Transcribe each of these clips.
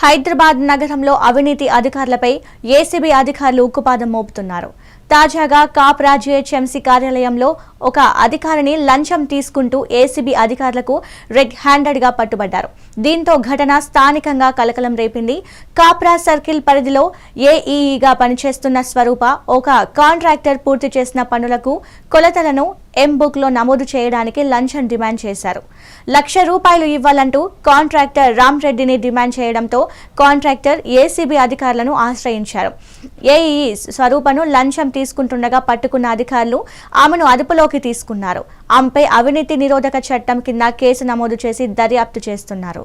హైదరాబాద్ నగరంలో అవినీతి అధికారులపై ఏసీబీ అధికారులు ఉక్కుపాదం మోపుతున్నారు. తాజాగా కాప్రా జీహెచ్ఎంసీ కార్యాలయంలో ఒక అధికారిని లంచం తీసుకుంటూ ఏసీబీ అధికారులకు రెడ్ హ్యాండెడ్ గా పట్టుబడ్డారు. దీంతో ఘటన స్థానికంగా కలకలం రేపింది. కాప్రా సర్కిల్ పరిధిలో ఏఈఈగా పనిచేస్తున్న స్వరూప ఒక కాంట్రాక్టర్ పూర్తి చేసిన పనులకు కొలతలను బుక్ లో నమోదు చేయడానికి లంచం డిమాండ్ చేశారు. ₹1,00,000 ఇవ్వాలంటూ కాంట్రాక్టర్ రామ్ రెడ్డిని డిమాండ్ చేయడంతో కాంట్రాక్టర్ ఏసీబీ అధికారులను ఆశ్రయించారు. ఏఈఈ స్వరూపను లంచం తీసుకుంటుండగా పట్టుకున్న అధికారులు ఆమెను అదుపులోకి తీసుకున్నారు. ఆమెపై అవినీతి నిరోధక చట్టం కింద కేసు నమోదు చేసి దర్యాప్తు చేస్తున్నారు.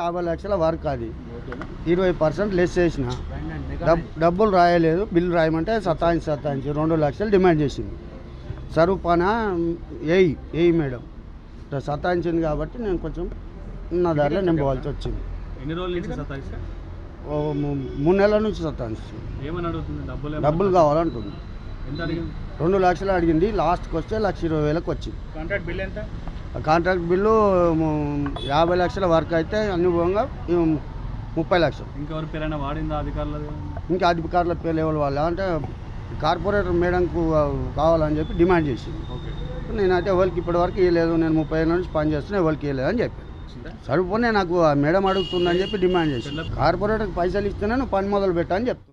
50 లక్షల వర్క్ అది 20% లెస్ చేసిన డబ్బులు రాయలేదు. బిల్లు రాయమంటే సతాయించి 2 లక్షలు డిమాండ్ చేసింది. స్వరూపాన ఏఈ మేడం సతాయించింది కాబట్టి నేను కొంచెం నా దారిలో నింపవలసి వచ్చింది. ఎన్ని రోజుల నుంచి సతాయిస్తా? 3 నెలల నుంచి సతాయిస్తుంది. ఏమని అడుగుతుంది? డబ్బులు కావాలంటుంది. ఎంత అడిగింది? 2 లక్షలు అడిగింది. లాస్ట్కి వస్తే 1,20,000 వచ్చింది. కాంట్రాక్ట్ బిల్ ఎంత? కాంట్రాక్ట్ బిల్లు 50 లక్షల వర్క్ అయితే అనుభవంగా 30 లక్షలు. ఇంకెవరి పేరైనా వాడిందా అధికారులు? ఇంకా అధికారుల పేరు లెవెల్ వాళ్ళు అంటే కార్పొరేటర్ మేడంకు కావాలని చెప్పి డిమాండ్ చేసింది. నేనైతే ఎవరికి ఇప్పటివరకు ఇవ్వలేదు, నేను 30 ఏళ్ళ నుంచి పని చేస్తున్నా, ఎవరికి ఇవ్వలేదని చెప్పాను. సరిపోనే నాకు మేడం అడుగుతుందని చెప్పి డిమాండ్ చేసింది. కార్పొరేటర్కి పైసలు ఇస్తేనే నువ్వు పని మొదలు పెట్టని చెప్తాను.